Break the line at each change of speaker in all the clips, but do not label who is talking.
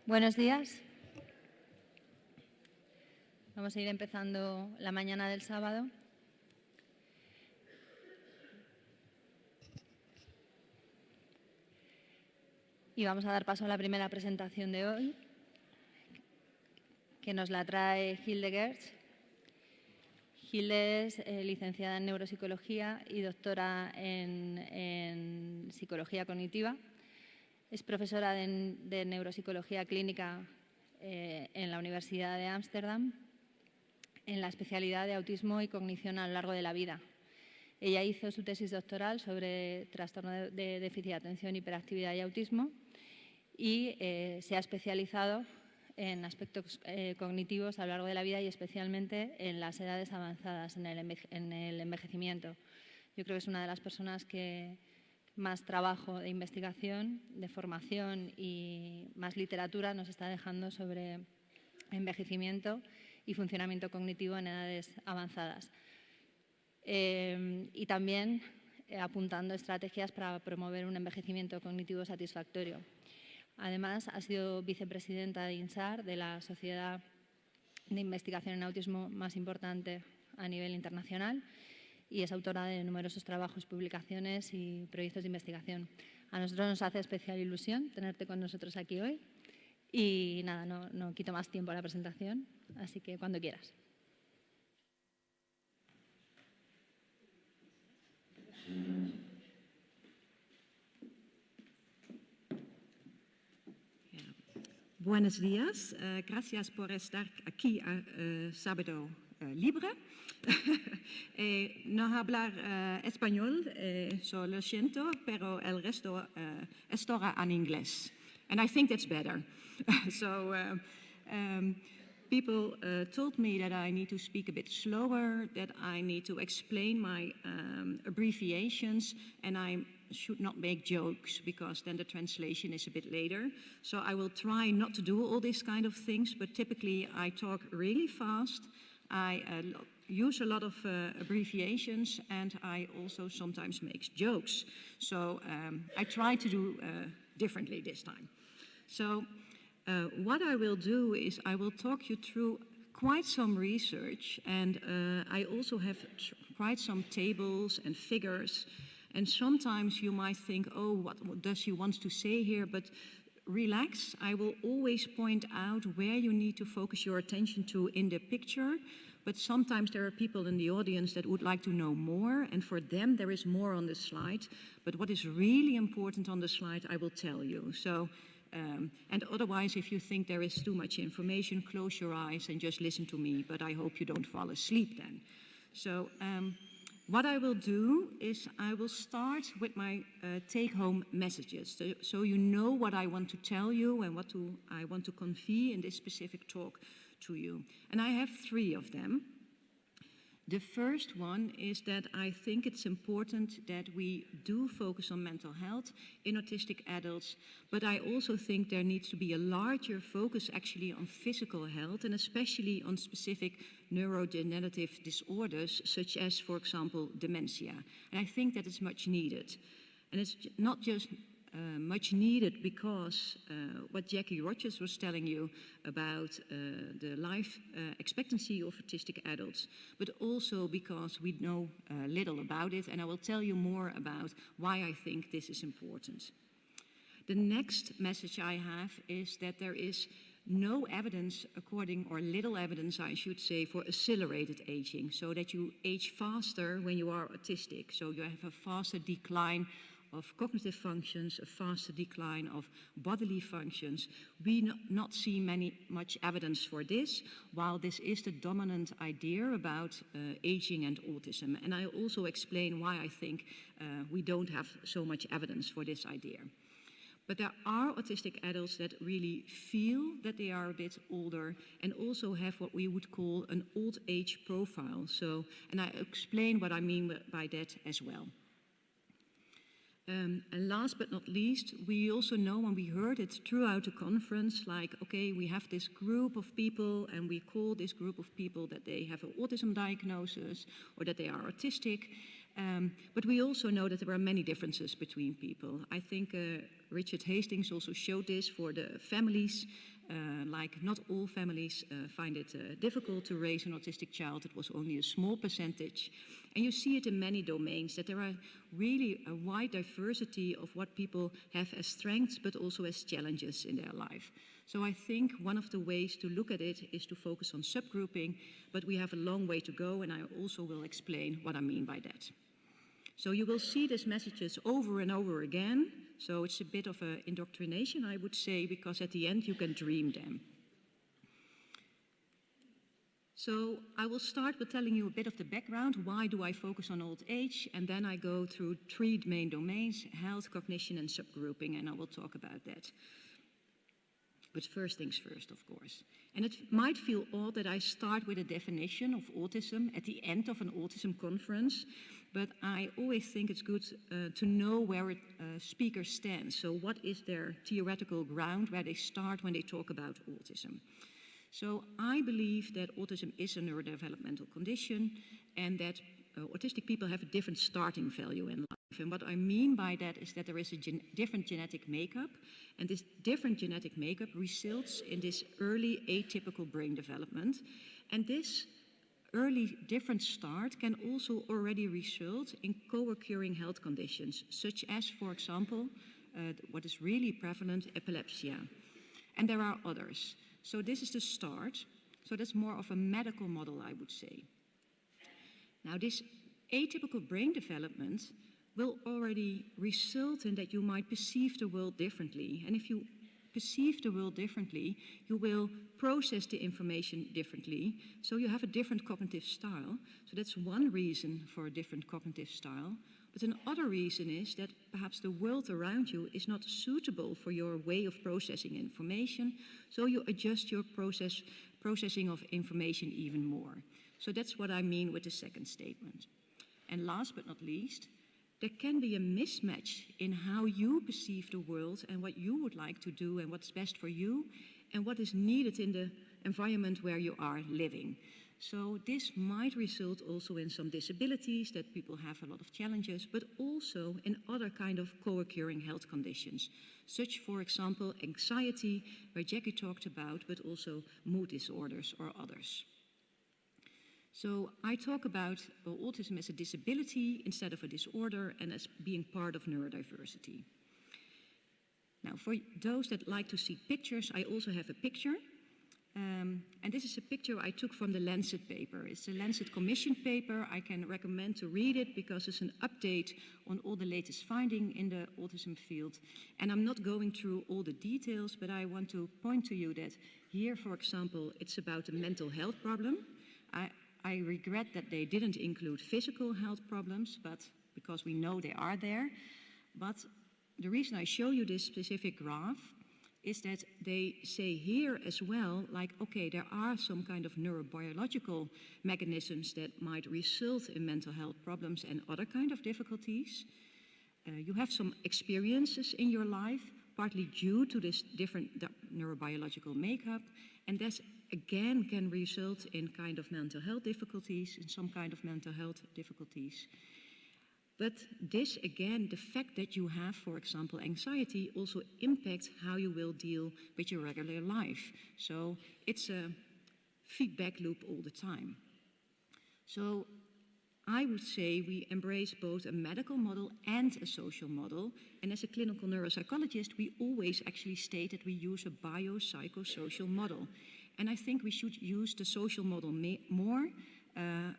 Buenos días. Vamos a ir empezando la mañana del sábado. Y vamos a dar paso a la primera presentación de hoy, que nos la trae Hilde GEURTS. Hilde es licenciada en neuropsicología y doctora en psicología cognitiva. Es profesora de neuropsicología clínica en la Universidad de Ámsterdam, en la especialidad de autismo y cognición a lo largo de la vida. Ella hizo su tesis doctoral sobre trastorno de déficit de atención, hiperactividad y autismo y se ha especializado en aspectos cognitivos a lo largo de la vida y especialmente en las edades avanzadas, en el envejecimiento. Yo creo que es una de las personas que más trabajo de investigación, de formación y más literatura nos está dejando sobre envejecimiento y funcionamiento cognitivo en edades avanzadas. Y también apuntando estrategias para promover un envejecimiento cognitivo satisfactorio. Además, ha sido vicepresidenta de INSAR, de la sociedad de investigación en autismo más importante a nivel internacional, y es autora de numerosos trabajos, publicaciones y proyectos de investigación. A nosotros nos hace especial ilusión tenerte con nosotros aquí hoy. Y nada, no quito más tiempo a la presentación, así que cuando quieras.
Buenos días, gracias por estar aquí sábado libre. No hablar español, lo siento, pero el resto estará en inglés. And I think that's better. People told me that I need to speak a bit slower, that I need to explain my abbreviations, and I should not make jokes because then the translation is a bit later. So I will try not to do all these kind of things, but typically I talk really fast. I use a lot of abbreviations, and I also sometimes make jokes. So I try to do differently this time. So what I will do is I will talk you through quite some research, and I also have quite some tables and figures. And sometimes you might think, oh, what does she want to say here? But relax, I will always point out where you need to focus your attention to in the picture. But sometimes there are people in the audience that would like to know more, and for them there is more on the slide. But what is really important on the slide, I will tell you. So, and otherwise, if you think there is too much information, close your eyes and just listen to me. But I hope you don't fall asleep then. So, what I will do is I will start with my take-home messages, so you know what I want to tell you and what I want to convey in this specific talk to you. And I have 3 of them. The first one is that I think it's important that we do focus on mental health in autistic adults, but I also think there needs to be a larger focus actually on physical health, and especially on specific neurodegenerative disorders, such as, for example, dementia. And I think that is much needed. And it's not just much needed because what Jackie Rogers was telling you about the life expectancy of autistic adults, but also because we know little about it, and I will tell you more about why I think this is important. The next message I have is that there is no evidence, or little evidence, I should say, for accelerated aging, so that you age faster when you are autistic, so you have a faster decline of cognitive functions, a faster decline of bodily functions. We not see much evidence for this, while this is the dominant idea about aging and autism. And I also explain why I think we don't have so much evidence for this idea. But there are autistic adults that really feel that they are a bit older and also have what we would call an old age profile. So, and I explain what I mean by that as well. And last but not least, we also know, and we heard it throughout the conference, like, okay, we have this group of people and we call this group of people that they have an autism diagnosis or that they are autistic. But we also know that there are many differences between people. I think Richard Hastings also showed this for the families. Like not all families find it difficult to raise an autistic child. It was only a small percentage. And you see it in many domains, that there are really a wide diversity of what people have as strengths, but also as challenges in their life. So I think one of the ways to look at it is to focus on subgrouping, but we have a long way to go, and I also will explain what I mean by that. So you will see these messages over and over again. So it's a bit of an indoctrination, I would say, because at the end you can dream them. So I will start with telling you a bit of the background. Why do I focus on old age? And then I go through 3 main domains: health, cognition, and subgrouping, and I will talk about that. But first things first, of course. And it might feel odd that I start with a definition of autism at the end of an autism conference, but I always think it's good to know where a speaker stands. So what is their theoretical ground where they start when they talk about autism? So I believe that autism is a neurodevelopmental condition and that autistic people have a different starting value in life. And what I mean by that is that there is a different genetic makeup, and this different genetic makeup results in this early atypical brain development. And this early different start can also already result in co-occurring health conditions, such as, for example, what is really prevalent, epilepsy. And there are others. So this is the start. So that's more of a medical model, I would say. Now, this atypical brain development will already result in that you might perceive the world differently. And if you perceive the world differently, you will process the information differently. So you have a different cognitive style. So that's one reason for a different cognitive style. But another reason is that perhaps the world around you is not suitable for your way of processing information. So you adjust your processing of information even more. So that's what I mean with the second statement. And last but not least, there can be a mismatch in how you perceive the world and what you would like to do and what's best for you and what is needed in the environment where you are living. So this might result also in some disabilities, that people have a lot of challenges, but also in other kind of co-occurring health conditions, such, for example, anxiety, where Jackie talked about, but also mood disorders or others. So I talk about autism as a disability instead of a disorder and as being part of neurodiversity. Now, for those that like to see pictures, I also have a picture. And this is a picture I took from the Lancet paper. It's a Lancet commissioned paper. I can recommend to read it because it's an update on all the latest finding in the autism field. And I'm not going through all the details, but I want to point to you that here, for example, it's about a mental health problem. I regret that they didn't include physical health problems, but because we know they are there. But the reason I show you this specific graph is that they say here as well, like, okay, there are some kind of neurobiological mechanisms that might result in mental health problems and other kind of difficulties. You have some experiences in your life, partly due to this different neurobiological makeup, and that again can result in kind of mental health difficulties, in some kind of mental health difficulties. But this, again, the fact that you have, for example, anxiety also impacts how you will deal with your regular life. So it's a feedback loop all the time. So I would say we embrace both a medical model and a social model. And as a clinical neuropsychologist, we always actually state that we use a biopsychosocial model. And I think we should use the social model more.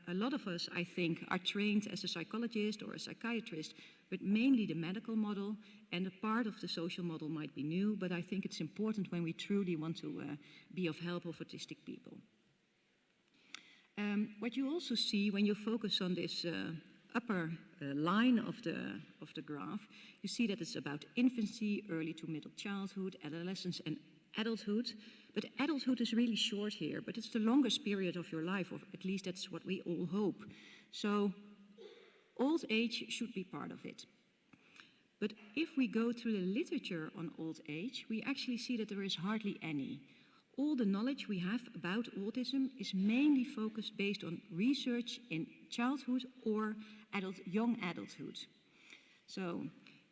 A lot of us, I think, are trained as a psychologist or a psychiatrist, but mainly the medical model, and a part of the social model might be new, but I think it's important when we truly want to be of help of autistic people. What you also see when you focus on this upper line of the graph, you see that it's about infancy, early to middle childhood, adolescence, and adulthood. But adulthood is really short here, but it's the longest period of your life, or at least that's what we all hope. So old age should be part of it. But if we go through the literature on old age, we actually see that there is hardly any. All the knowledge we have about autism is mainly focused based on research in childhood or young adulthood. So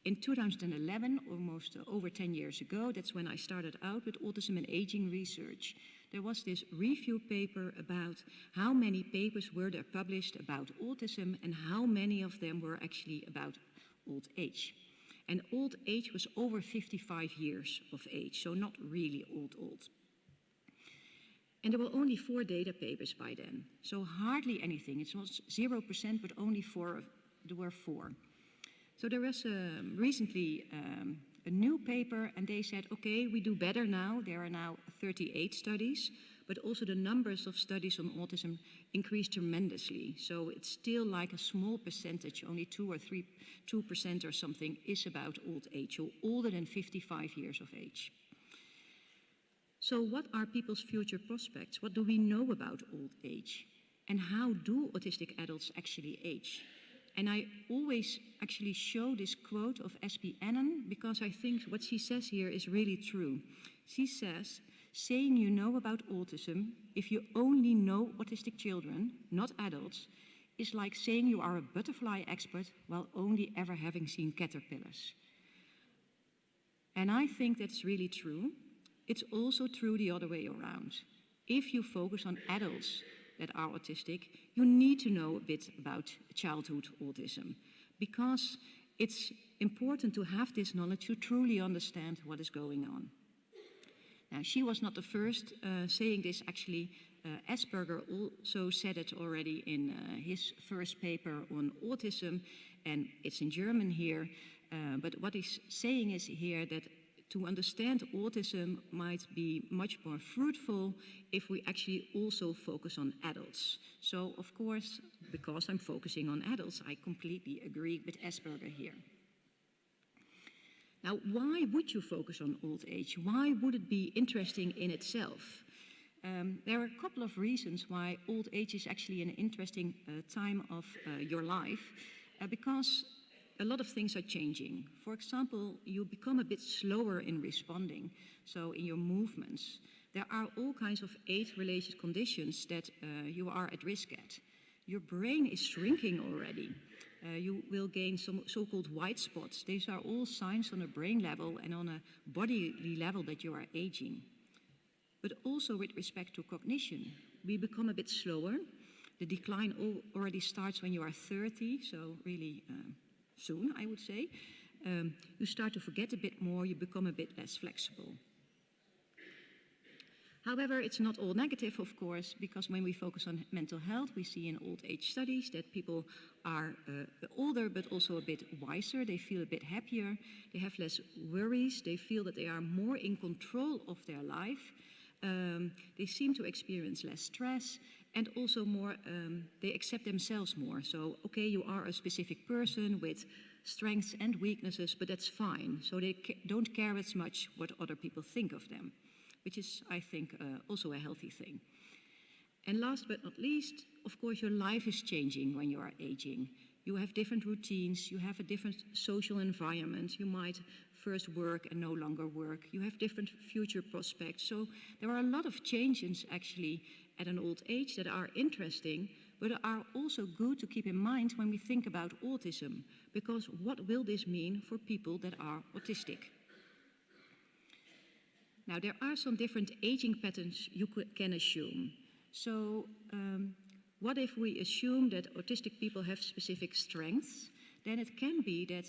in 2011, almost over 10 years ago, that's when I started out with autism and aging research. There was this review paper about how many papers were there published about autism and how many of them were actually about old age. And old age was over 55 years of age, so not really old. And there were only 4 data papers by then, so hardly anything. It was 0%, but only there were 4. So there was recently a new paper, and they said, okay, we do better now. There are now 38 studies, but also the numbers of studies on autism increased tremendously. So it's still like a small percentage, only 2% or something is about old age, or older than 55 years of age. So what are people's future prospects? What do we know about old age? And how do autistic adults actually age? And I always actually show this quote of S.P. Annan because I think what she says here is really true. She says, saying you know about autism, if you only know autistic children, not adults, is like saying you are a butterfly expert while only ever having seen caterpillars. And I think that's really true. It's also true the other way around. If you focus on adults that are autistic, you need to know a bit about childhood autism because it's important to have this knowledge to truly understand what is going on. Now, she was not the first saying this, actually. Asperger also said it already in his first paper on autism, and it's in German here, but what he's saying is here that to understand autism might be much more fruitful if we actually also focus on adults. So, of course, because I'm focusing on adults, I completely agree with Asperger here. Now, why would you focus on old age? Why would it be interesting in itself? There are a couple of reasons why old age is actually an interesting time of your life, because a lot of things are changing. For example, you become a bit slower in responding, so in your movements. There are all kinds of age-related conditions that you are at risk at. Your brain is shrinking already. You will gain some so-called white spots. These are all signs on a brain level and on a bodily level that you are aging. But also with respect to cognition, we become a bit slower. The decline already starts when you are 30, so really soon, I would say. You start to forget a bit more, you become a bit less flexible. However, it's not all negative, of course, because when we focus on mental health, we see in old age studies that people are older but also a bit wiser. They feel a bit happier, they have less worries, they feel that they are more in control of their life. They seem to experience less stress, and also more, they accept themselves more. So, okay, you are a specific person with strengths and weaknesses, but that's fine. So they don't care as much what other people think of them, which is, I think, also a healthy thing. And last but not least, of course, your life is changing when you are aging. You have different routines, you have a different social environment, you might first work and no longer work, you have different future prospects. So there are a lot of changes actually at an old age that are interesting, but are also good to keep in mind when we think about autism, because what will this mean for people that are autistic? Now, there are some different aging patterns you can assume. So, what if we assume that autistic people have specific strengths? Then it can be that,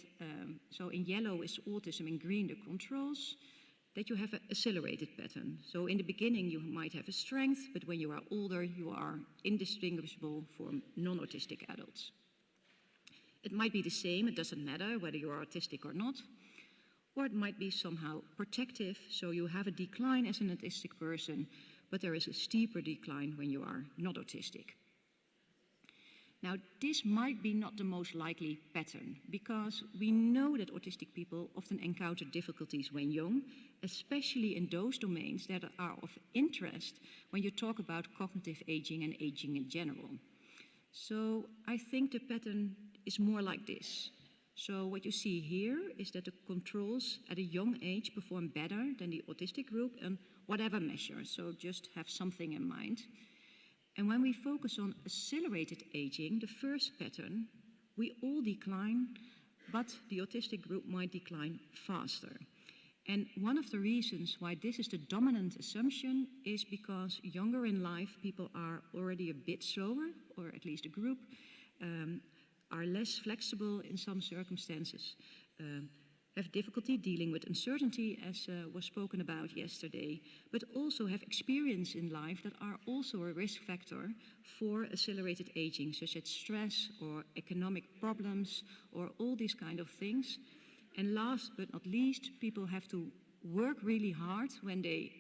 so in yellow is autism, in green the controls, that you have an accelerated pattern. So in the beginning you might have a strength, but when you are older you are indistinguishable from non-autistic adults. It might be the same, it doesn't matter whether you are autistic or not. Or it might be somehow protective, so you have a decline as an autistic person, but there is a steeper decline when you are not autistic. Now, this might be not the most likely pattern, because we know that autistic people often encounter difficulties when young, especially in those domains that are of interest when you talk about cognitive aging and aging in general. So I think the pattern is more like this. So what you see here is that the controls at a young age perform better than the autistic group on whatever measure, so just have something in mind. And when we focus on accelerated aging, the first pattern, we all decline, but the autistic group might decline faster. And one of the reasons why this is the dominant assumption is because younger in life people are already a bit slower, or at least a group, are less flexible in some circumstances, have difficulty dealing with uncertainty, as was spoken about yesterday, but also have experience in life that are also a risk factor for accelerated aging, such as stress or economic problems or all these kind of things. And last but not least, people have to work really hard when they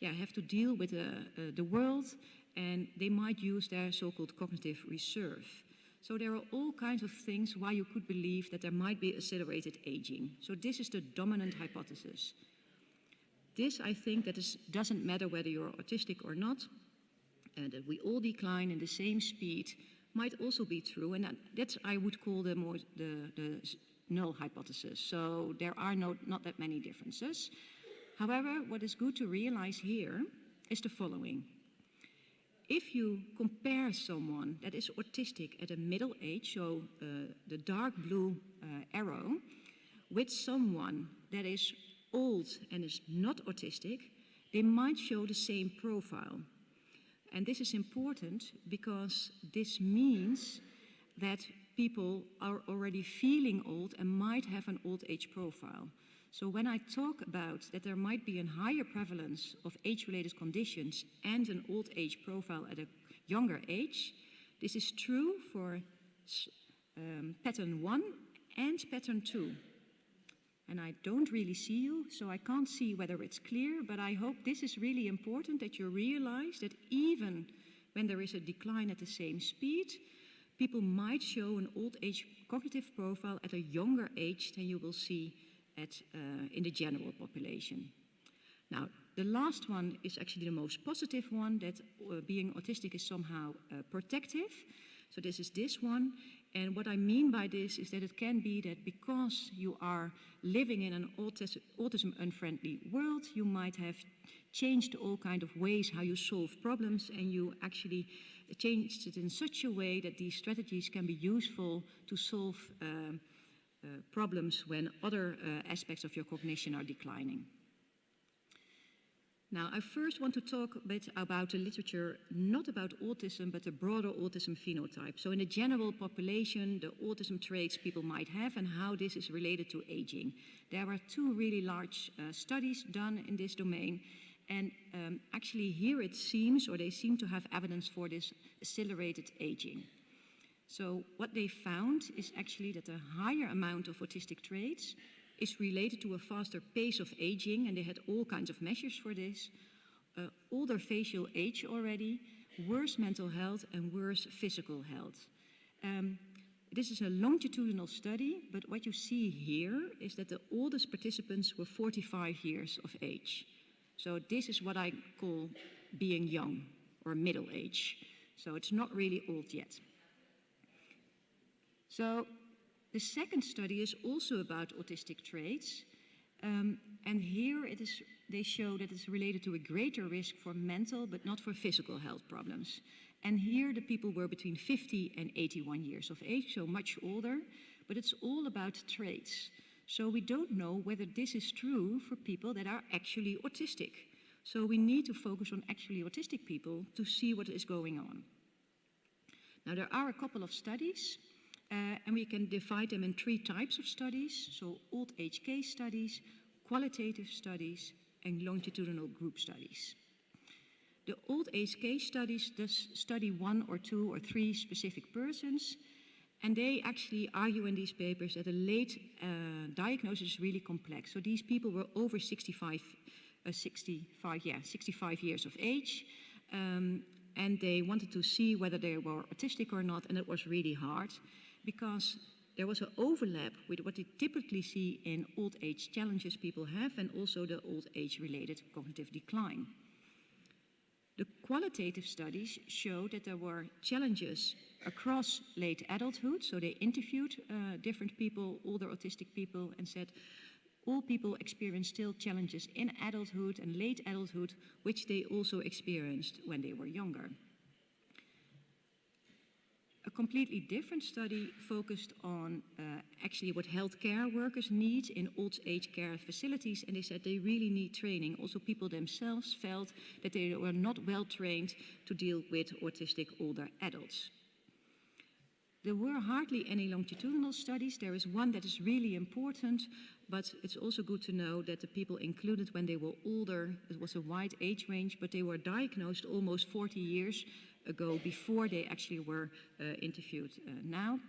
have to deal with the world, and they might use their so-called cognitive reserve. So there are all kinds of things why you could believe that there might be accelerated aging. So this is the dominant hypothesis. This, I think, doesn't matter whether you're autistic or not, that we all decline in the same speed might also be true, and that's I would call the null hypothesis. So there are not that many differences. However, what is good to realize here is the following. If you compare someone that is autistic at a middle age, so the dark blue arrow, with someone that is old and is not autistic, they might show the same profile. And this is important because this means that people are already feeling old and might have an old age profile. So when I talk about that there might be a higher prevalence of age-related conditions and an old age profile at a younger age, this is true for pattern 1 and pattern 2. And I don't really see you, so I can't see whether it's clear, but I hope this is really important that you realize that even when there is a decline at the same speed, people might show an old age cognitive profile at a younger age than you will see in the general population. Now, the last one is actually the most positive one, that being autistic is somehow protective. So this is this one. And what I mean by this is that it can be that because you are living in an autism-unfriendly world, you might have changed all kinds of ways how you solve problems, and you actually changed it in such a way that these strategies can be useful to solve problems when other aspects of your cognition are declining. Now, I first want to talk a bit about the literature, not about autism, but the broader autism phenotype. So in the general population, the autism traits people might have and how this is related to aging. There were 2 really large studies done in this domain. And actually here it seems, or they seem to have evidence for this accelerated aging. So what they found is actually that a higher amount of autistic traits is related to a faster pace of aging, and they had all kinds of measures for this. Older facial age already, worse mental health, and worse physical health. This is a longitudinal study, but what you see here is that the oldest participants were 45 years of age. So this is what I call being young, or middle age. So it's not really old yet. So the second study is also about autistic traits, and here they show that it's related to a greater risk for mental but not for physical health problems. And here the people were between 50 and 81 years of age, so much older, but it's all about traits. So we don't know whether this is true for people that are actually autistic. So we need to focus on actually autistic people to see what is going on. Now there are a couple of studies. And we can divide them in 3 types of studies, so old age case studies, qualitative studies, and longitudinal group studies. The old age case studies does study 1 or 2 or 3 specific persons, and they actually argue in these papers that a late diagnosis is really complex. So these people were over 65 years of age, and they wanted to see whether they were autistic or not, and it was really hard, because there was an overlap with what they typically see in old age challenges people have and also the old age related cognitive decline. The qualitative studies showed that there were challenges across late adulthood. So they interviewed different people, older autistic people, and said all people experience still challenges in adulthood and late adulthood, which they also experienced when they were younger. A completely different study focused on actually what healthcare workers need in old age care facilities, and they said they really need training. Also, people themselves felt that they were not well trained to deal with autistic older adults. There were hardly any longitudinal studies. There is one that is really important, but it's also good to know that the people included when they were older, it was a wide age range, but they were diagnosed almost 40 years ago before they actually were interviewed now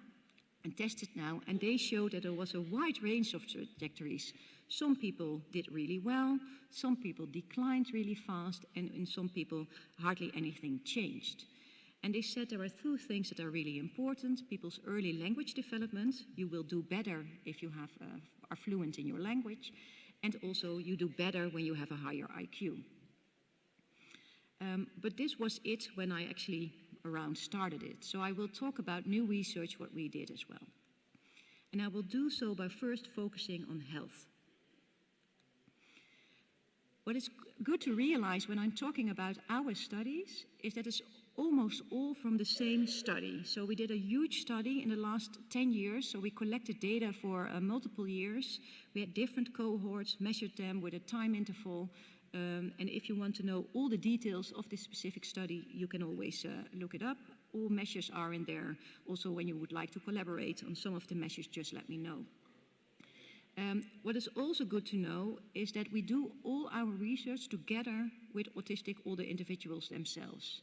and tested now, and they showed that there was a wide range of trajectories. Some people did really well, some people declined really fast, and in some people hardly anything changed. And they said there are two things that are really important: people's early language development. You will do better if you are fluent in your language, and also you do better when you have a higher IQ. But this was it when I actually started it. So I will talk about new research, what we did as well. And I will do so by first focusing on health. What is good to realize when I'm talking about our studies is that it's almost all from the same study. So we did a huge study in the last 10 years. So we collected data for multiple years. We had different cohorts, measured them with a time interval. And if you want to know all the details of this specific study, you can always look it up. All measures are in there. Also, when you would like to collaborate on some of the measures, just let me know. What is also good to know is that we do all our research together with autistic older individuals themselves.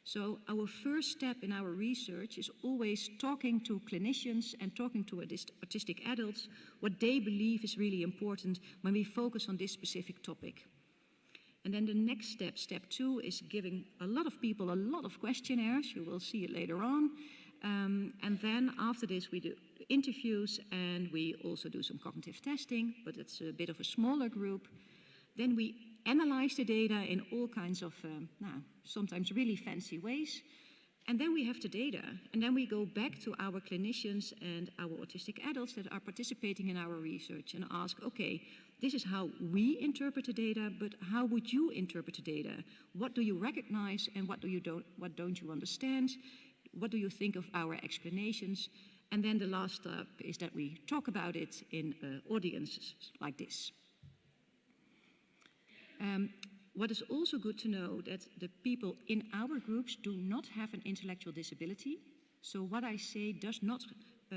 So our first step in our research is always talking to clinicians and talking to autistic adults what they believe is really important when we focus on this specific topic. And then the next step, step 2, is giving a lot of people a lot of questionnaires. You will see it later on. And then after this, we do interviews, and we also do some cognitive testing, but it's a bit of a smaller group. Then we analyze the data in all kinds of, sometimes really fancy ways. And then we have the data. And then we go back to our clinicians and our autistic adults that are participating in our research and ask, okay, this is how we interpret the data, but how would you interpret the data? What do you recognize and what don't you understand? What do you think of our explanations? And then the last step is that we talk about it in audiences like this. What is also good to know that the people in our groups do not have an intellectual disability. So what I say does not,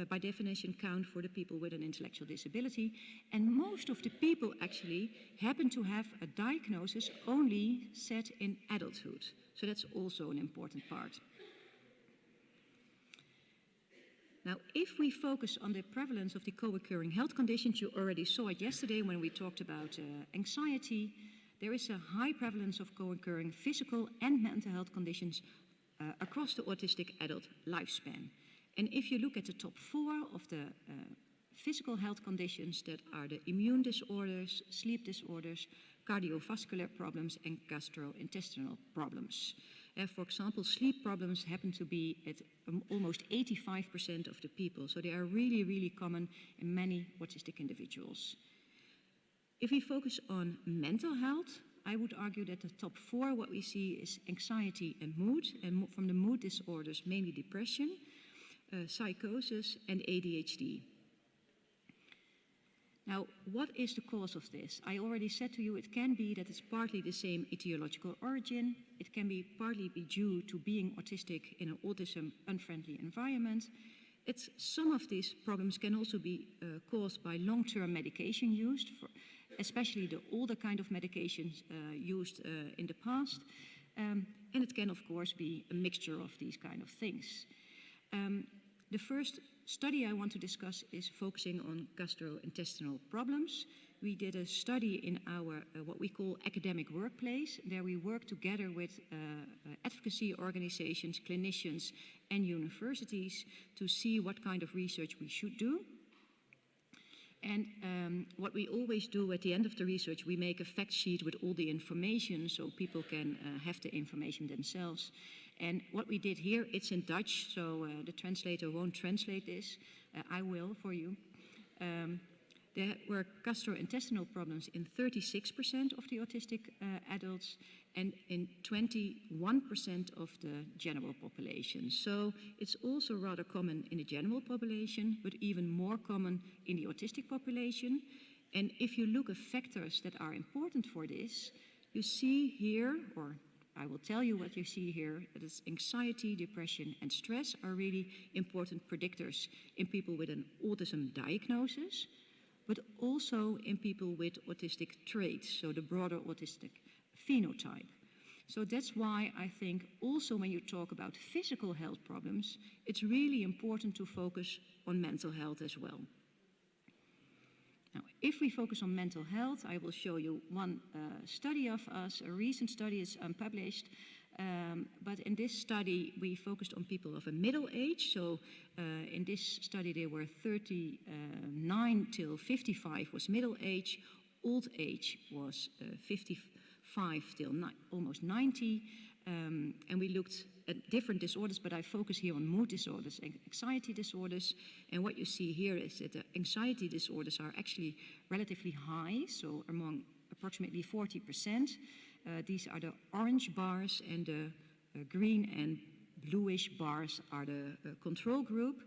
by definition, count for the people with an intellectual disability. And most of the people actually happen to have a diagnosis only set in adulthood. So that's also an important part. Now, if we focus on the prevalence of the co-occurring health conditions, you already saw it yesterday when we talked about anxiety. There is a high prevalence of co-occurring physical and mental health conditions across the autistic adult lifespan. And if you look at the top 4 of the physical health conditions, that are the immune disorders, sleep disorders, cardiovascular problems, and gastrointestinal problems. For example, sleep problems happen to be at almost 85% of the people, so they are really, really common in many autistic individuals. If we focus on mental health, I would argue that the top 4, what we see is anxiety and mood, and from the mood disorders, mainly depression, psychosis, and ADHD. Now, what is the cause of this? I already said to you it can be that it's partly the same etiological origin. It can be partly due to being autistic in an autism-unfriendly environment. Some of these problems can also be caused by long-term medication used, especially the older kind of medications used in the past. And it can, of course, be a mixture of these kind of things. The first study I want to discuss is focusing on gastrointestinal problems. We did a study in our what we call academic workplace. There we work together with advocacy organizations, clinicians, and universities to see what kind of research we should do. And what we always do at the end of the research, we make a fact sheet with all the information so people can have the information themselves. And what we did here, it's in Dutch, so the translator won't translate this. I will for you. There were gastrointestinal problems in 36% of the autistic adults and in 21% of the general population. So it's also rather common in the general population, but even more common in the autistic population. And if you look at factors that are important for this, you see here, or I will tell you what you see here, that is anxiety, depression, and stress are really important predictors in people with an autism diagnosis, but also in people with autistic traits, so the broader autistic phenotype. So that's why I think also when you talk about physical health problems, it's really important to focus on mental health as well. Now, if we focus on mental health, I will show you one study of us. A recent study is unpublished, but in this study we focused on people of a middle age. So in this study there were 39 till 55 was middle age, old age was 55 till almost 90, and we looked at different disorders, but I focus here on mood disorders and anxiety disorders. And what you see here is that the anxiety disorders are actually relatively high, so among approximately 40%. These are the orange bars, and the green and bluish bars are the control group.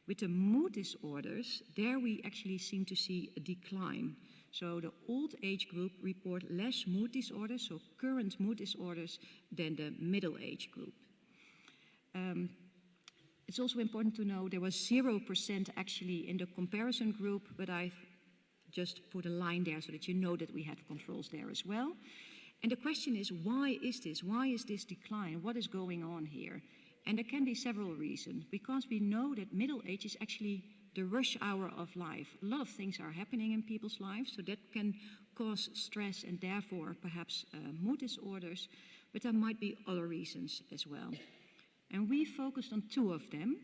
With the mood disorders, there we actually seem to see a decline. So the old age group report less mood disorders, so current mood disorders, than the middle age group. It's also important to know there was 0% actually in the comparison group, but I've just put a line there so that you know that we had controls there as well. And the question is, why is this? Why is this decline? What is going on here? And there can be several reasons, because we know that middle age is actually the rush hour of life. A lot of things are happening in people's lives, so that can cause stress and therefore perhaps mood disorders, but there might be other reasons as well. And we focused on two of them.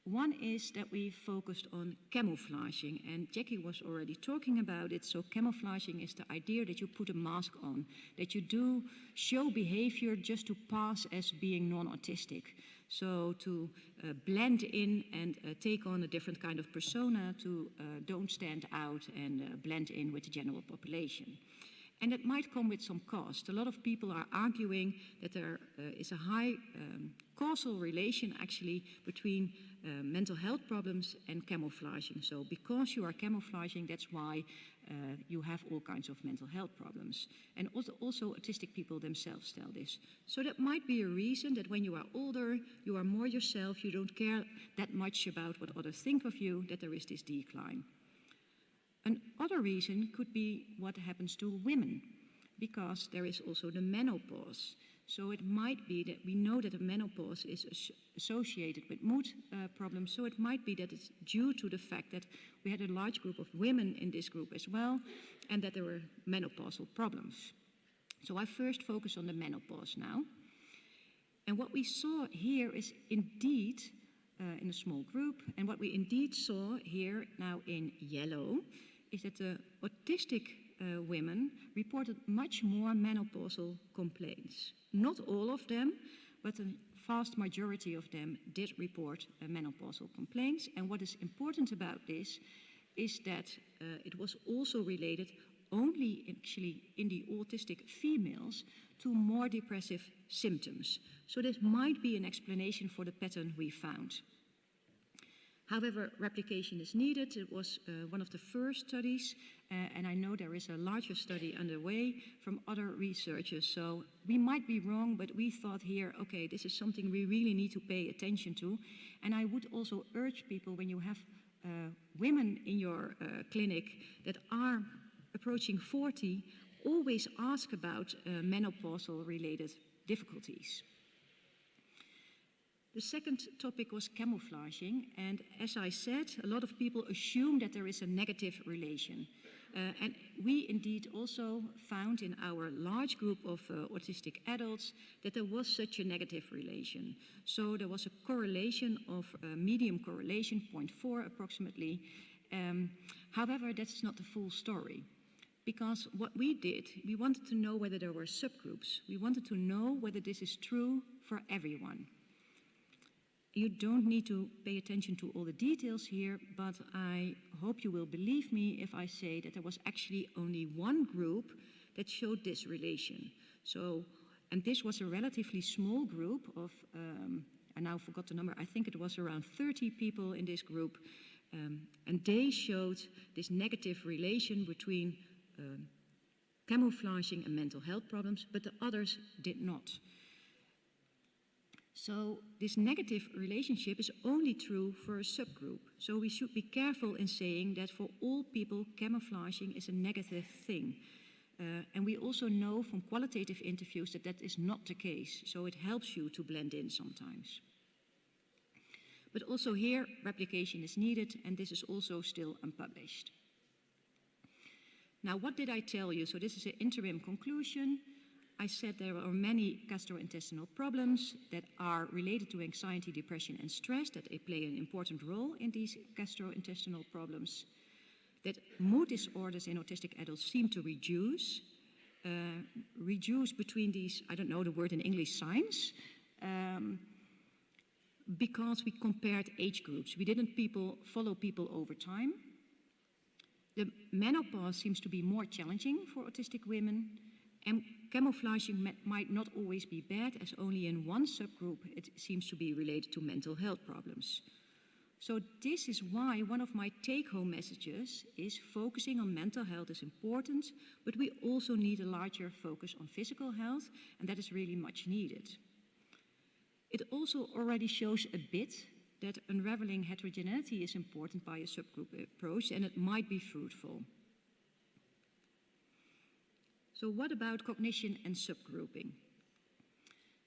One is that we focused on camouflaging, and Jackie was already talking about it. So camouflaging is the idea that you put a mask on, that you do show behavior just to pass as being non-autistic. So to blend in and take on a different kind of persona, to don't stand out and blend in with the general population. And it might come with some cost. A lot of people are arguing that there is a high causal relation actually between mental health problems and camouflaging. So because you are camouflaging, that's why you have all kinds of mental health problems. And also autistic people themselves tell this. So that might be a reason that when you are older, you are more yourself, you don't care that much about what others think of you, that there is this decline. Another reason could be what happens to women, because there is also the menopause. So it might be that we know that the menopause is associated with mood problems, so it might be that it's due to the fact that we had a large group of women in this group as well, and that there were menopausal problems. So I first focus on the menopause now. And what we saw here is indeed, in a small group, and what we indeed saw here now in yellow, is that the autistic women reported much more menopausal complaints. Not all of them, but a vast majority of them did report menopausal complaints. And what is important about this is that it was also related only actually in the autistic females to more depressive symptoms. So this might be an explanation for the pattern we found. However, replication is needed. It was one of the first studies, and I know there is a larger study underway from other researchers. So we might be wrong, but we thought here, okay, this is something we really need to pay attention to. And I would also urge people, when you have women in your clinic that are approaching 40, always ask about menopausal related difficulties. The second topic was camouflaging, and as I said, a lot of people assume that there is a negative relation. And we indeed also found in our large group of autistic adults that there was such a negative relation. So there was a correlation of medium correlation, 0.4 approximately. However, that's not the full story. Because what we did, we wanted to know whether there were subgroups. We wanted to know whether this is true for everyone. You don't need to pay attention to all the details here, but I hope you will believe me if I say that there was actually only one group that showed this relation. So, and this was a relatively small group of, I now forgot the number, I think it was around 30 people in this group, and they showed this negative relation between camouflaging and mental health problems, but the others did not. So this negative relationship is only true for a subgroup. So we should be careful in saying that for all people, camouflaging is a negative thing. And we also know from qualitative interviews that that is not the case. So it helps you to blend in sometimes. But also here, replication is needed, and this is also still unpublished. Now, what did I tell you? So this is an interim conclusion. I said there are many gastrointestinal problems that are related to anxiety, depression, and stress, that they play an important role in these gastrointestinal problems. That mood disorders in autistic adults seem to reduce between these, I don't know the word in English, signs, because we compared age groups. We didn't follow people over time. The menopause seems to be more challenging for autistic women, and camouflaging might not always be bad, as only in one subgroup it seems to be related to mental health problems. So this is why one of my take-home messages is focusing on mental health is important, but we also need a larger focus on physical health, and that is really much needed. It also already shows a bit that unraveling heterogeneity is important by a subgroup approach, and it might be fruitful. So what about cognition and subgrouping?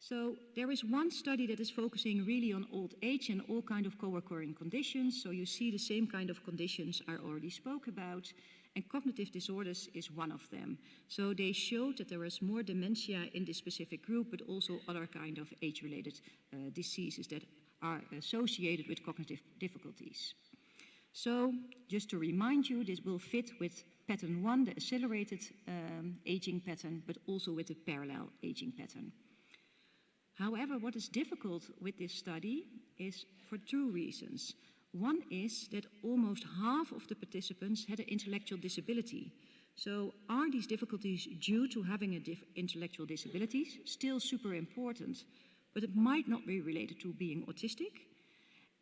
So there is one study that is focusing really on old age and all kind of co-occurring conditions. So you see the same kind of conditions I already spoke about, and cognitive disorders is one of them. So they showed that there is more dementia in this specific group, but also other kind of age-related diseases that are associated with cognitive difficulties. So just to remind you, this will fit with pattern 1, the accelerated aging pattern, but also with the parallel aging pattern. However, what is difficult with this study is for two reasons. One is that almost half of the participants had an intellectual disability. So are these difficulties due to having intellectual disabilities? Still super important, but it might not be related to being autistic.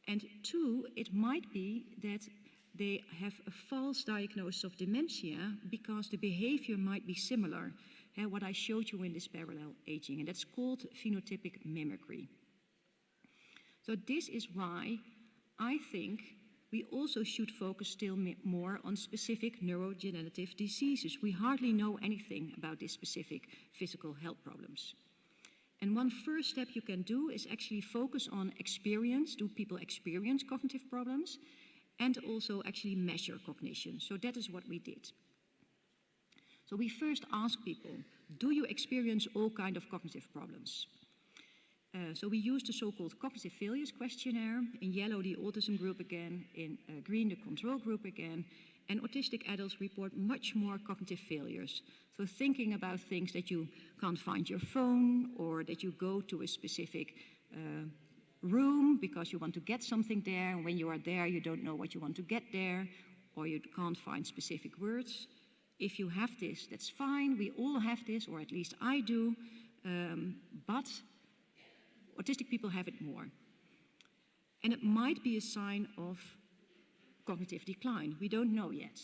And two, it might be that they have a false diagnosis of dementia because the behavior might be similar, what I showed you in this parallel aging, and that's called phenotypic mimicry. So this is why I think we also should focus still more on specific neurodegenerative diseases. We hardly know anything about these specific physical health problems. And one first step you can do is actually focus on experience. Do people experience cognitive problems? And also actually measure cognition. So that is what we did. So we first asked people, do you experience all kinds of cognitive problems? So we used the so-called cognitive failures questionnaire. In yellow, the autism group again. In green, the control group again. And autistic adults report much more cognitive failures. So thinking about things that you can't find your phone, or that you go to a specific room because you want to get something there, and when you are there, you don't know what you want to get there, or you can't find specific words. If you have this, that's fine. We all have this, or at least I do, but autistic people have it more. And it might be a sign of cognitive decline. We don't know yet.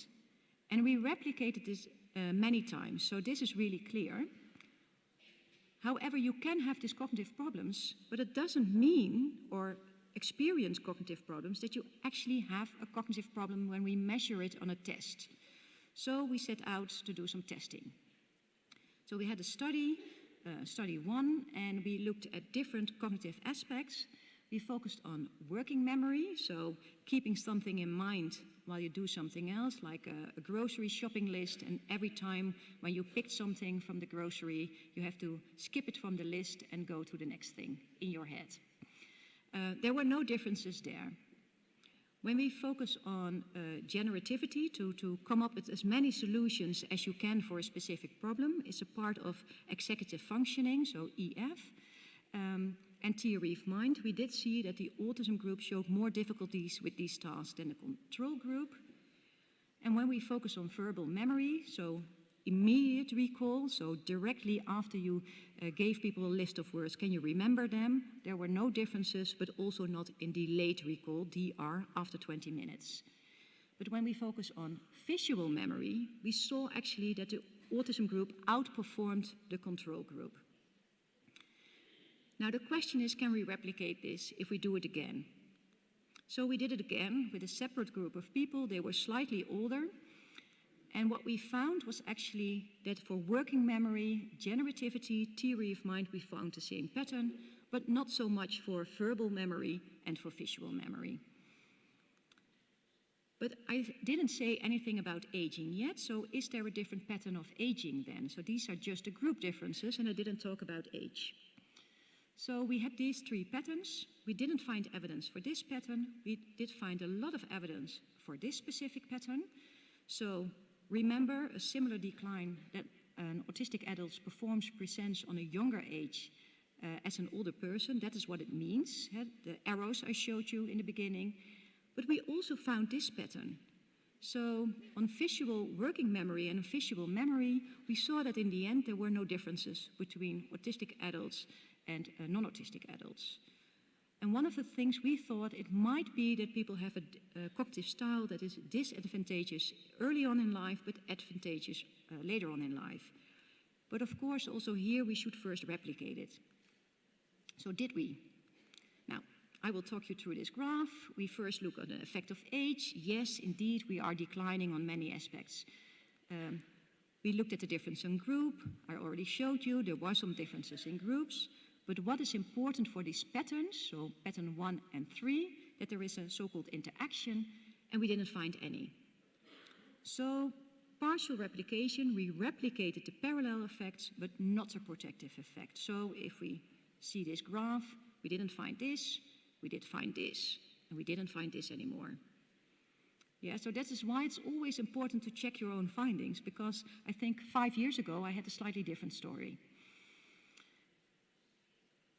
And we replicated this many times, so this is really clear. However, you can have these cognitive problems, but it doesn't mean, or experience cognitive problems, that you actually have a cognitive problem when we measure it on a test. So we set out to do some testing. So we had a study, study 1, and we looked at different cognitive aspects. We focused on working memory, so keeping something in mind while you do something else, like a grocery shopping list, and every time when you picked something from the grocery, you have to skip it from the list and go to the next thing in your head. There were no differences there. When we focus on generativity, to come up with as many solutions as you can for a specific problem, is a part of executive functioning, so EF, and theory of mind, we did see that the autism group showed more difficulties with these tasks than the control group. And when we focus on verbal memory, so immediate recall, so directly after you gave people a list of words, can you remember them? There were no differences, but also not in delayed recall, DR, after 20 minutes. But when we focus on visual memory, we saw actually that the autism group outperformed the control group. Now the question is, can we replicate this if we do it again? So we did it again with a separate group of people. They were slightly older. And what we found was actually that for working memory, generativity, theory of mind, we found the same pattern, but not so much for verbal memory and for visual memory. But I didn't say anything about aging yet, so is there a different pattern of aging then? So these are just the group differences, and I didn't talk about age. So we had these three patterns. We didn't find evidence for this pattern. We did find a lot of evidence for this specific pattern. So remember, a similar decline that an autistic adult presents on a younger age as an older person. That is what it means, the arrows I showed you in the beginning. But we also found this pattern. So on visual working memory and visual memory, we saw that in the end there were no differences between autistic adults and non-autistic adults. And one of the things we thought, it might be that people have a cognitive style that is disadvantageous early on in life, but advantageous later on in life. But of course, also here we should first replicate it. So did we? Now, I will talk you through this graph. We first look at the effect of age. Yes, indeed, we are declining on many aspects. We looked at the difference in group. I already showed you there were some differences in groups. But what is important for these patterns, so pattern 1 and 3, that there is a so-called interaction, and we didn't find any. So partial replication, we replicated the parallel effects, but not a protective effect. So if we see this graph, we didn't find this, we did find this, and we didn't find this anymore. Yeah, so that is why it's always important to check your own findings, because I think 5 years ago I had a slightly different story.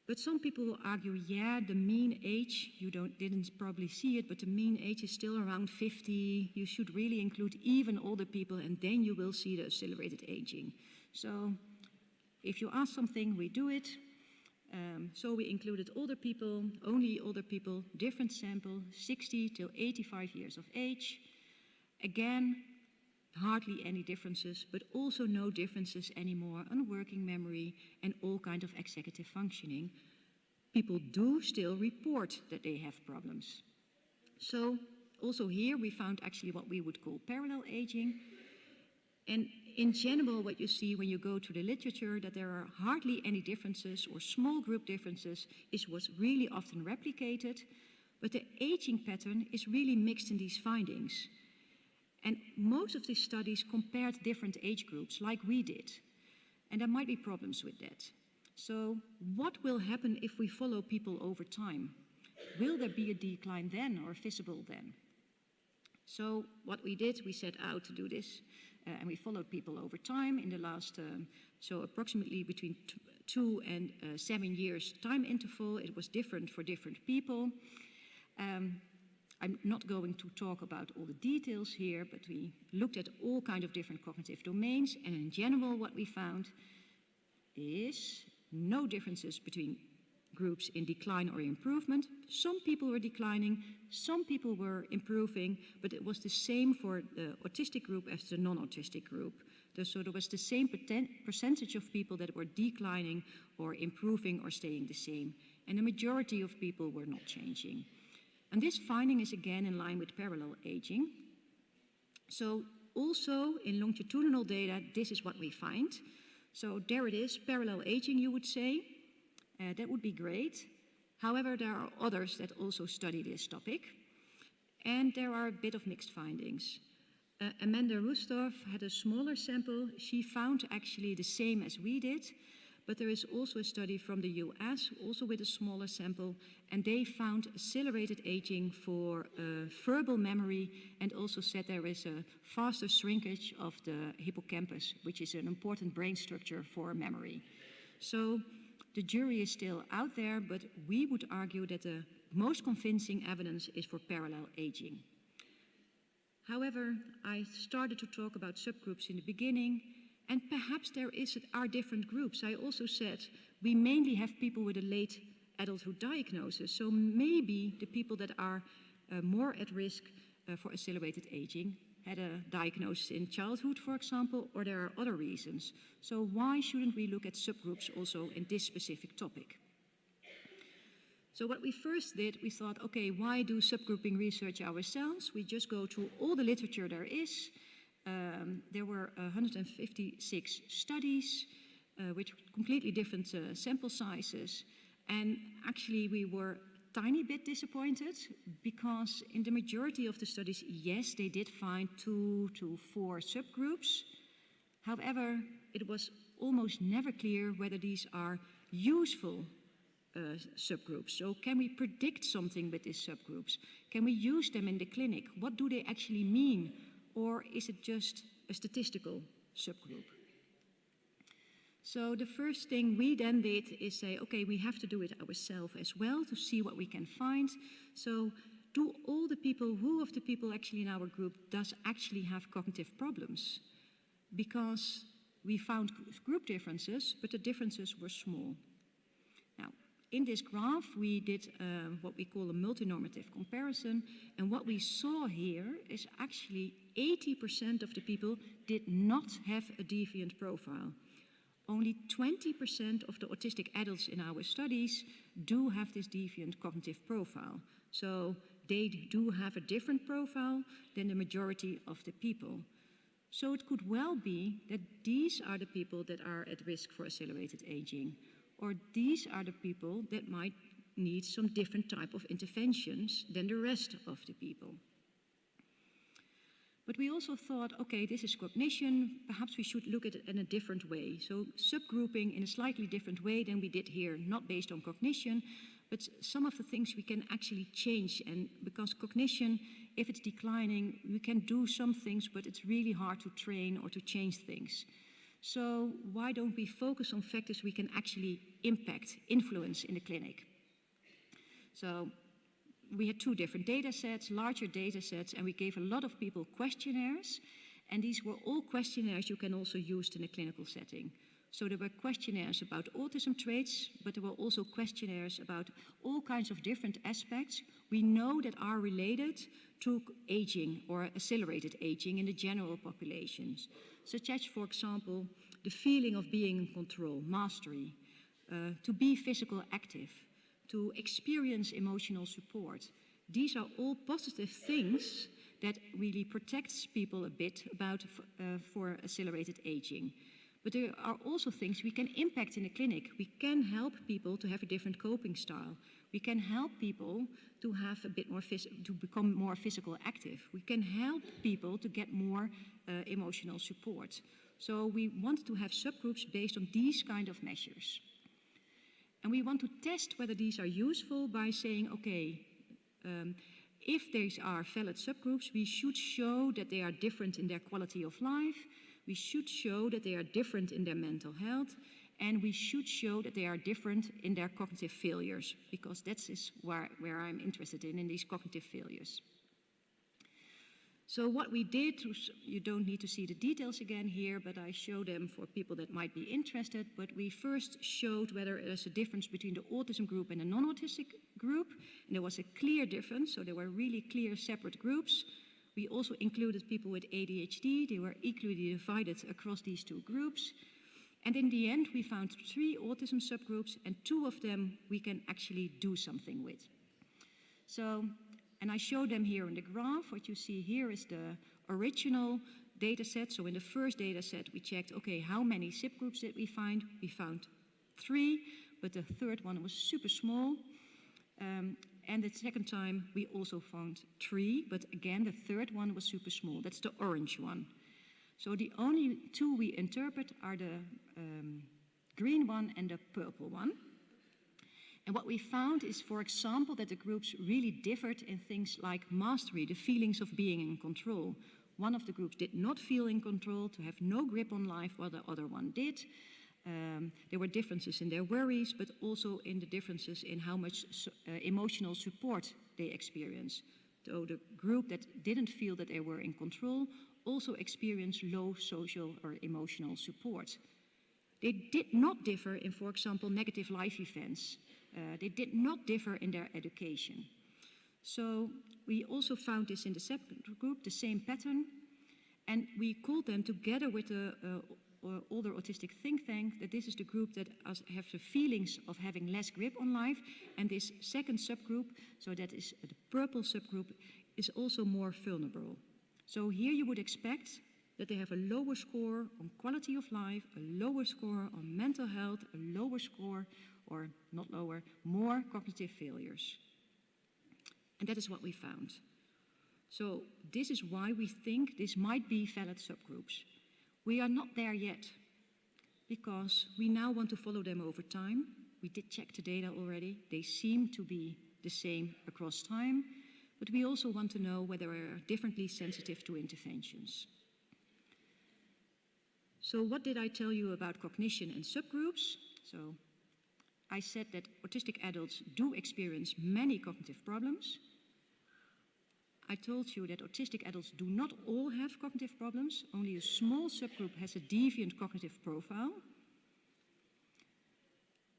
But some people will argue, yeah, the mean age, you didn't probably see it, but the mean age is still around 50. You should really include even older people, and then you will see the accelerated aging. So if you ask something, we do it. So we included older people, only older people, different sample, 60 till 85 years of age. Again, hardly any differences, but also no differences anymore on working memory and all kinds of executive functioning. People do still report that they have problems. So also here we found actually what we would call parallel aging. And in general, what you see when you go to the literature, that there are hardly any differences or small group differences is what's really often replicated. But the aging pattern is really mixed in these findings. And most of these studies compared different age groups like we did. And there might be problems with that. So what will happen if we follow people over time? Will there be a decline then or visible then? So what we did, we set out to do this. And we followed people over time in the last, so approximately between 2 and 7 years time interval. It was different for different people. I'm not going to talk about all the details here, but we looked at all kinds of different cognitive domains, and in general what we found is no differences between groups in decline or improvement. Some people were declining, some people were improving, but it was the same for the autistic group as the non-autistic group. So there was the same percentage of people that were declining or improving or staying the same, and the majority of people were not changing. And this finding is again in line with parallel aging. So also in longitudinal data, this is what we find. So there it is, parallel aging, you would say. That would be great. However, there are others that also study this topic. And there are a bit of mixed findings. Amanda Rustorf had a smaller sample. She found actually the same as we did. but there is also a study from the US, also with a smaller sample, and they found accelerated aging for verbal memory, and also said there is a faster shrinkage of the hippocampus, which is an important brain structure for memory. So the jury is still out there, but we would argue that the most convincing evidence is for parallel aging. However, I started to talk about subgroups in the beginning, and perhaps there are different groups. I also said we mainly have people with a late adulthood diagnosis, so maybe the people that are more at risk for accelerated aging had a diagnosis in childhood, for example, or there are other reasons. So why shouldn't we look at subgroups also in this specific topic? So what we first did, we thought, okay, why do subgrouping research ourselves? We just go through all the literature there is. There were 156 studies with completely different sample sizes. And actually we were a tiny bit disappointed because in the majority of the studies, yes, they did find 2 to 4 subgroups. However, it was almost never clear whether these are useful subgroups. So can we predict something with these subgroups? Can we use them in the clinic? What do they actually mean? Or is it just a statistical subgroup? So the first thing we then did is say, okay, we have to do it ourselves as well to see what we can find. So do all the people, who of the people actually in our group does actually have cognitive problems? Because we found group differences, but the differences were small. Now, in this graph, we did what we call a multinormative comparison, and what we saw here is actually 80% of the people did not have a deviant profile. Only 20% of the autistic adults in our studies do have this deviant cognitive profile. So they do have a different profile than the majority of the people. So it could well be that these are the people that are at risk for accelerated aging, or these are the people that might need some different type of interventions than the rest of the people. But we also thought, okay, this is cognition, perhaps we should look at it in a different way. So subgrouping in a slightly different way than we did here, not based on cognition, but some of the things we can actually change. And because cognition, if it's declining, we can do some things, but it's really hard to train or to change things. So why don't we focus on factors we can actually impact, influence in the clinic? So we had 2 different data sets, larger data sets, and we gave a lot of people questionnaires. And these were all questionnaires you can also use in a clinical setting. So there were questionnaires about autism traits, but there were also questionnaires about all kinds of different aspects we know that are related to aging or accelerated aging in the general populations, such as, for example, the feeling of being in control, mastery, to be physically active, to experience emotional support. These are all positive things that really protects people a bit about for accelerated aging. But there are also things we can impact in the clinic. We can help people to have a different coping style. We can help people to have a bit more to become more physically active. We can help people to get more emotional support. So we want to have subgroups based on these kind of measures. And we want to test whether these are useful by saying, okay, if these are valid subgroups, we should show that they are different in their quality of life. We should show that they are different in their mental health, and we should show that they are different in their cognitive failures, because that is where I'm interested in these cognitive failures. So what we did, you don't need to see the details again here, but I show them for people that might be interested. But we first showed whether there's a difference between the autism group and the non-autistic group, and there was a clear difference, so there were really clear separate groups. We also included people with ADHD. They were equally divided across these 2 groups. And in the end, we found 3 autism subgroups, and 2 of them we can actually do something with. So, and I show them here in the graph. What you see here is the original data set. So in the first data set, we checked, okay, how many subgroups did we find? We found 3, but the third one was super small. And the second time, we also found 3, but again, the third one was super small. That's the orange one. So the only 2 we interpret are the green one and the purple one. And what we found is, for example, that the groups really differed in things like mastery, the feelings of being in control. One of the groups did not feel in control, to have no grip on life, while the other one did. There were differences in their worries, but also in the differences in how much emotional support they experience. So the group that didn't feel that they were in control also experienced low social or emotional support. They did not differ in, for example, negative life events. They did not differ in their education. So we also found this in the second group, the same pattern, and we called them together with the older autistic think tank that this is the group that have the feelings of having less grip on life, and this second subgroup, so that is the purple subgroup, is also more vulnerable. So here you would expect that they have a lower score on quality of life, a lower score on mental health, a lower score, or not lower, more cognitive failures. And that is what we found. So this is why we think this might be valid subgroups. We are not there yet, because we now want to follow them over time. We did check the data already. They seem to be the same across time, but we also want to know whether they are differently sensitive to interventions. So what did I tell you about cognition and subgroups? So I said that autistic adults do experience many cognitive problems. I told you that autistic adults do not all have cognitive problems. Only a small subgroup has a deviant cognitive profile.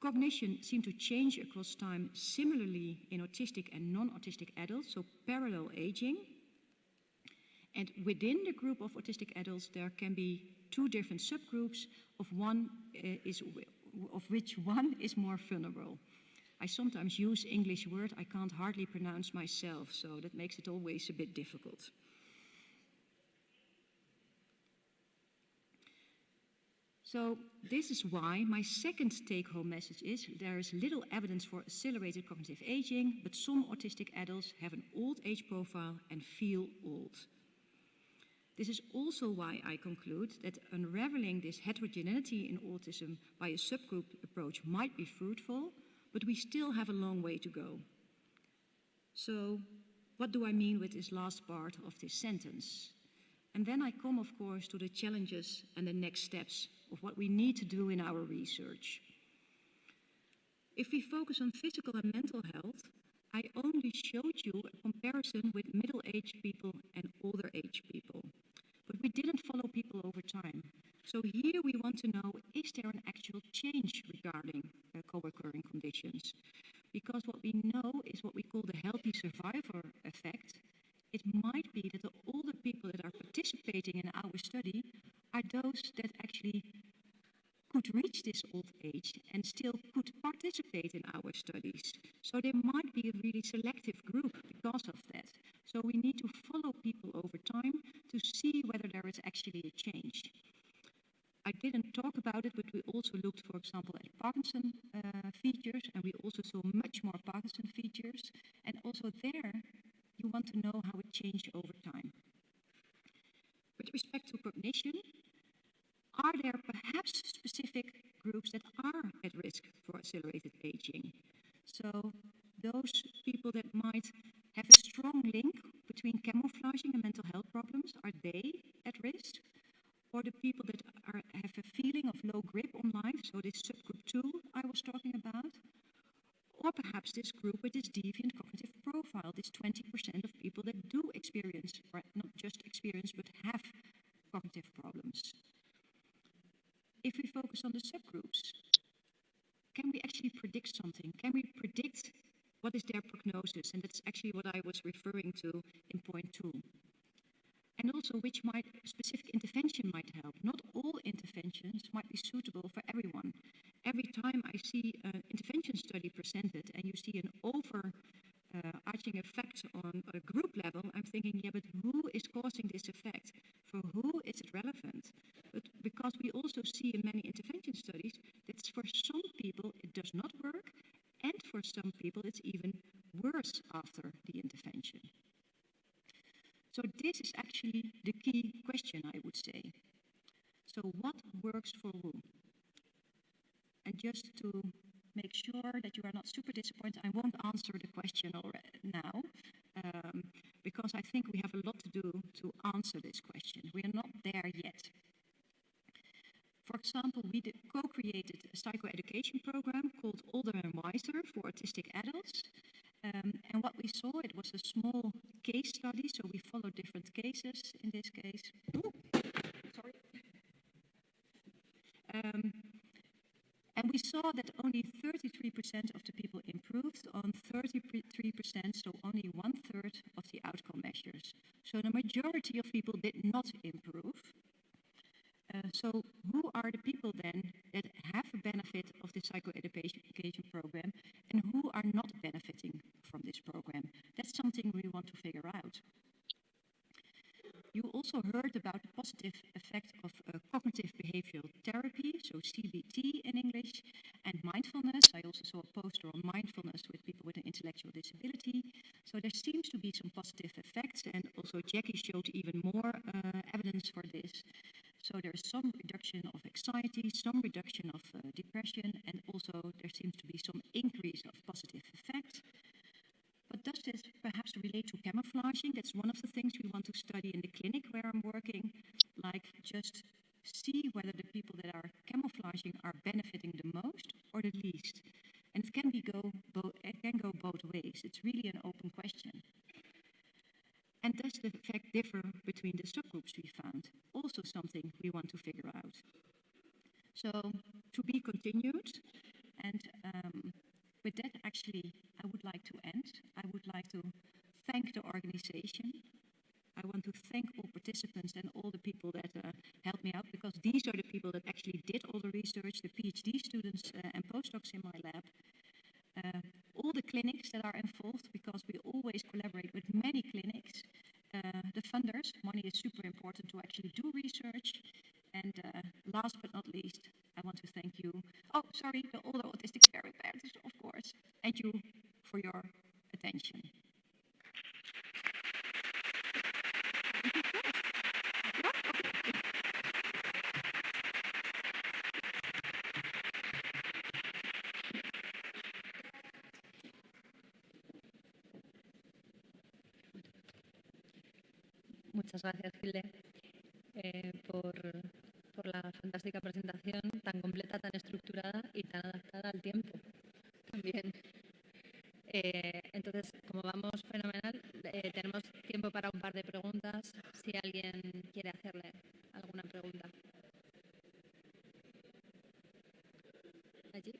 Cognition seems to change across time similarly in autistic and non-autistic adults, so parallel aging. And within the group of autistic adults, there can be two different subgroups, of which one is more vulnerable. I sometimes use English words I can't hardly pronounce myself, so that makes it always a bit difficult. So this is why my second take-home message is there is little evidence for accelerated cognitive aging, but some autistic adults have an old age profile and feel old. This is also why I conclude that unraveling this heterogeneity in autism by a subgroup approach might be fruitful, but we still have a long way to go. So what do I mean with this last part of this sentence? And then I come, of course, to the challenges and the next steps of what we need to do in our research. If we focus on physical and mental health, I only showed you a comparison with middle-aged people and older-aged people. But we didn't follow people over time. So here we want to know, is there an actual change regarding co-occurring conditions? Because what we know is what we call the healthy survivor effect. It might be that the older people that are participating in our study are those that actually could reach this old age and still could participate in our studies. So there might be a really selective group because of that. So we need to follow people over time to see whether there is actually a change. I didn't talk about it, but we also looked, for example, at Parkinson features, and we also saw much more Parkinson features. And also there, you want to know how it changed over time. With respect to cognition, are there perhaps specific groups that are at risk for accelerated aging? So those people that might have a strong link between camouflaging and mental health problems, are they at risk? Or the people that have a feeling of low grip on life, so this subgroup 2 I was talking about? Or perhaps this group with this deviant cognitive profile, this 20% of people that do experience, or not just experience, but have cognitive problems. If we focus on the subgroups, can we actually predict something? Can we predict what is their prognosis? And that's actually what I was referring to in point 2. And also which specific intervention might help. Not all interventions might be suitable for everyone. Every time I see an intervention study presented and you see an overarching effect on a group level, I'm thinking, yeah, but who is causing this effect? For who is it relevant? But because we also see in many intervention studies that for some people it does not work, and for some people it's even worse after the intervention. So this is actually the key question, I would say. So what works for whom? just to make sure that you are not super disappointed, I won't answer the question now, because I think we have a lot to do to answer this question. We are not there yet. For example, we co-created a psychoeducation program called Older and Wiser for autistic adults. And what we saw, it was a small case study, so we followed different cases in this case. Ooh, sorry. And we saw that only 33% of the people improved on 33%, so only 1/3 of the outcome measures. So the majority of people did not improve. So who are the people then that have a benefit of the psychoeducation program and who are not benefiting from this program? That's something we want to figure out. You also heard about the positive effect of cognitive behavioral therapy, so CBT in English, and mindfulness. I also saw a poster on mindfulness with people with an intellectual disability. So there seems to be some positive effects, and also Jackie showed even more evidence for this. So there's some reduction of anxiety, some reduction of depression, and also there seems to be some increase of positive effects. But does this perhaps relate to camouflaging? That's one of the things we want to study in the clinic where I'm working, like just see whether the people that are camouflaging are benefiting the most or the least. And it can go both ways. It's really an open question. And does the effect differ between the subgroups we found? Also something we want to figure out. So, to be continued, and with that actually I would like to end. I would like to thank the organization. I want to thank all participants and all the people that helped me out, because these are the people that actually did all the research, the PhD students and postdocs in my lab. All the clinics that are involved, because we always collaborate with many clinics. The funders, money is super important to actually do research. And last but not least, I want to thank you. Oh, sorry, the older autistic therapists, of course. Thank you for your attention.
Muchas gracias, Hilde, por la fantástica presentación, tan completa, tan estructurada y tan adaptada al tiempo también. Entonces, como vamos fenomenal, tenemos tiempo para un par de preguntas, si alguien quiere hacerle alguna pregunta. Allí.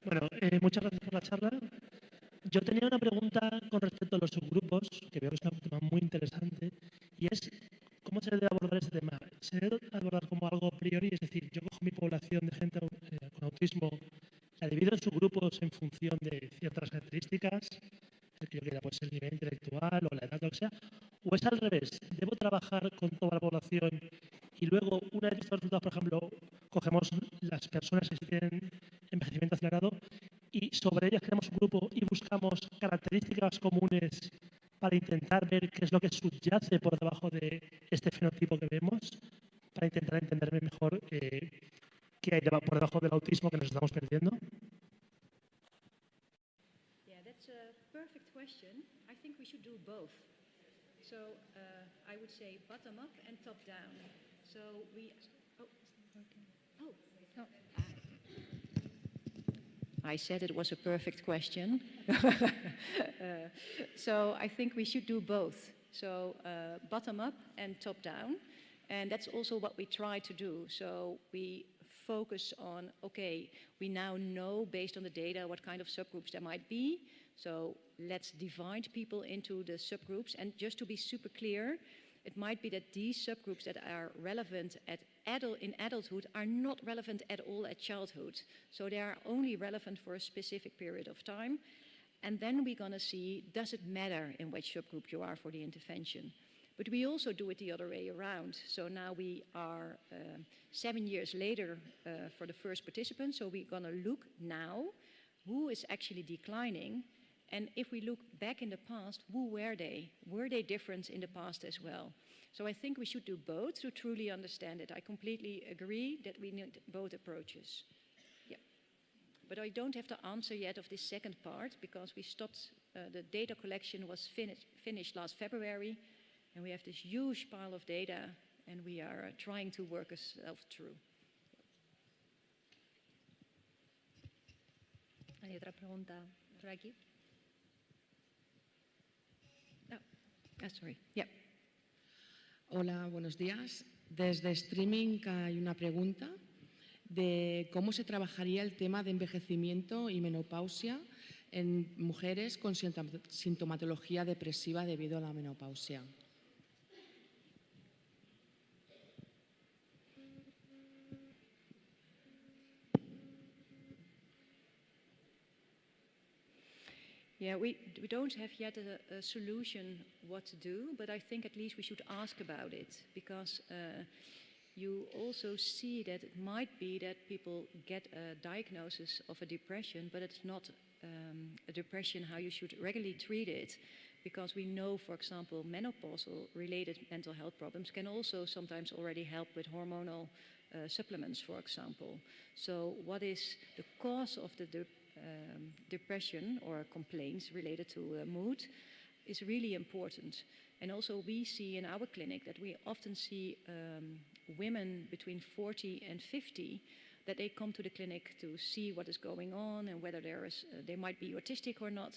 Bueno, muchas gracias por la charla. Yo tenía una pregunta con respecto a los subgrupos, que veo que es un tema muy interesante, y es cómo se debe abordar este tema. ¿Se debe abordar como algo a priori? Es decir, yo cojo mi población de gente con autismo, la divido en subgrupos en función de ciertas características, que yo quiera, pues el nivel intelectual o la edad, lo que sea, o es al revés, debo trabajar con toda la población y luego, una vez estos resultados, por ejemplo, cogemos las personas que tienen envejecimiento acelerado y sobre ellas creamos un grupo y buscamos características comunes para intentar ver qué es lo que subyace por debajo de este fenotipo que vemos, para intentar entender mejor qué hay por debajo del autismo que nos estamos perdiendo.
Yeah, that's a perfect question. I think we should do both. So I would say bottom up and top down. So we... Oh, I said it was a perfect question. So I think we should do both. So bottom up and top down. And that's also what we try to do. So we focus on, okay, we now know based on the data what kind of subgroups there might be. So let's divide people into the subgroups. And just to be super clear, it might be that these subgroups that are relevant in adulthood are not relevant at all at childhood. So they are only relevant for a specific period of time. And then we're going to see, does it matter in which subgroup you are for the intervention? But we also do it the other way around. So now we are 7 years later for the first participant. So we're going to look now who is actually declining. And if we look back in the past, who were they? Were they different in the past as well? So I think we should do both to truly understand it. I completely agree that we need both approaches. Yeah. But I don't have the answer yet of this second part because we stopped, the data collection was finished last February, and we have this huge pile of data, and we are trying to work ourselves through.
¿Hay otra pregunta por aquí?
Sorry. Yeah.
Hola, buenos días. Desde streaming hay una pregunta de cómo se trabajaría el tema de envejecimiento y menopausia en mujeres con sintomatología depresiva debido a la menopausia.
Yeah, we don't have yet a solution what to do, but I think at least we should ask about it because you also see that it might be that people get a diagnosis of a depression, but it's not a depression how you should regularly treat it, because we know, for example, menopausal related mental health problems can also sometimes already help with hormonal supplements, for example. So what is the cause of the depression or complaints related to mood is really important. And also we see in our clinic that we often see women between 40 and 50 that they come to the clinic to see what is going on and whether they might be autistic or not.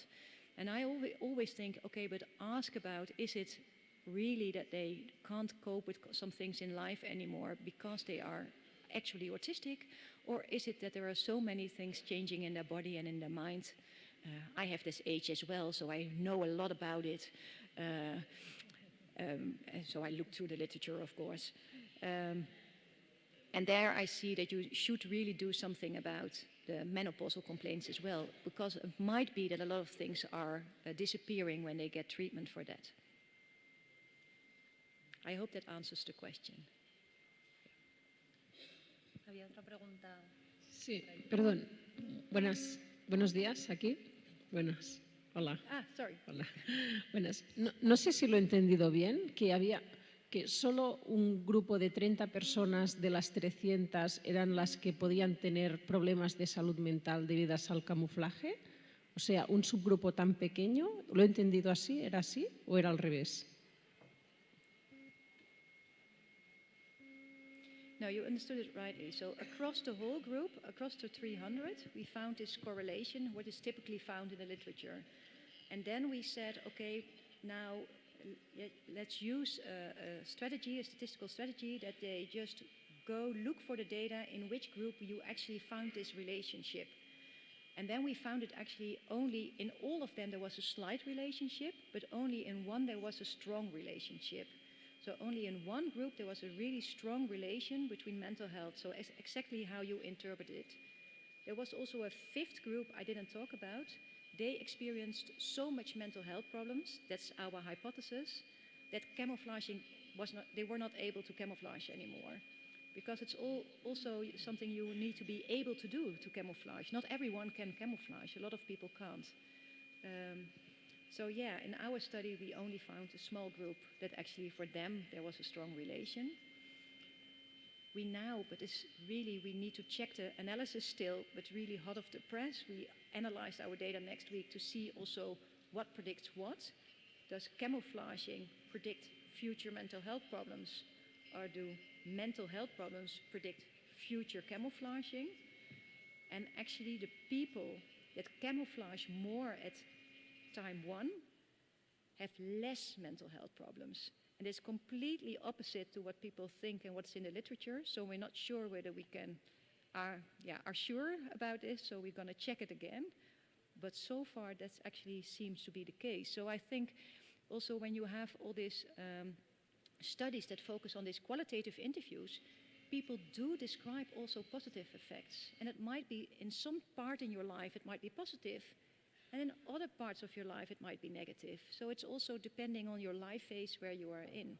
And I always think, okay, but ask about, is it really that they can't cope with some things in life anymore because they are actually autistic, or is it that there are so many things changing in their body and in their mind? I have this age as well, so I know a lot about it. So I look through the literature, of course. And there I see that you should really do something about the menopausal complaints as well, because it might be that a lot of things are disappearing when they get treatment for that. I hope that answers the question.
¿Había otra pregunta?
Sí, perdón. Buenos días, aquí. Buenas. Hola.
Sorry.
Hola. Buenas. No sé si lo he entendido bien, que solo un grupo de 30 personas de las 300 eran las que podían tener problemas de salud mental debidas al camuflaje. O sea, un subgrupo tan pequeño. ¿Lo he entendido así? ¿Era así o era al revés?
No, you understood it rightly. So across the whole group, across the 300, we found this correlation, what is typically found in the literature. And then we said, okay, now let's use a strategy, a statistical strategy, that they just go look for the data in which group you actually found this relationship. And then we found it actually only in all of them there was a slight relationship, but only in one there was a strong relationship. So only in one group there was a really strong relation between mental health. So exactly how you interpret it. There was also a fifth group I didn't talk about. They experienced so much mental health problems, that's our hypothesis, that camouflaging they were not able to camouflage anymore. Because it's also something you need to be able to do, to camouflage. Not everyone can camouflage, a lot of people can't. So yeah, in our study we only found a small group that actually for them there was a strong relation. We need to check the analysis still, but really hot off the press. We analyzed our data next week to see also what predicts what. Does camouflaging predict future mental health problems, or do mental health problems predict future camouflaging?
And actually the people that camouflage more at time 1 have less mental health problems. And it's completely opposite to what people think and what's in the literature. So we're not sure whether we are sure about this, so we're going to check it again. But so far that actually seems to be the case. So I think also when you have all these studies that focus on these qualitative interviews, people do describe also positive effects. And it might be in some part in your life it might be positive, and in other parts of your life it might be negative. So it's also depending on your life phase where you are in.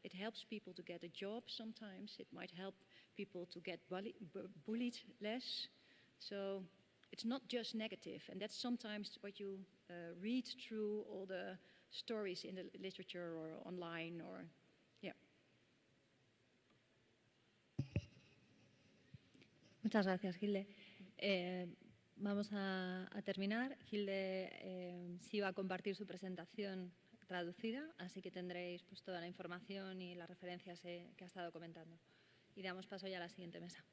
It helps people to get a job sometimes. It might help people to get bullied less. So it's not just negative. And that's sometimes what you read through all the stories in the literature or online or, yeah.
Muchas gracias, Hilde. Vamos a terminar. Hilde sí va a compartir su presentación traducida, así que tendréis pues, toda la información y las referencias que ha estado comentando. Y damos paso ya a la siguiente mesa.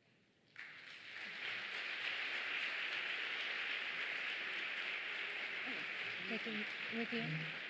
Muy bien.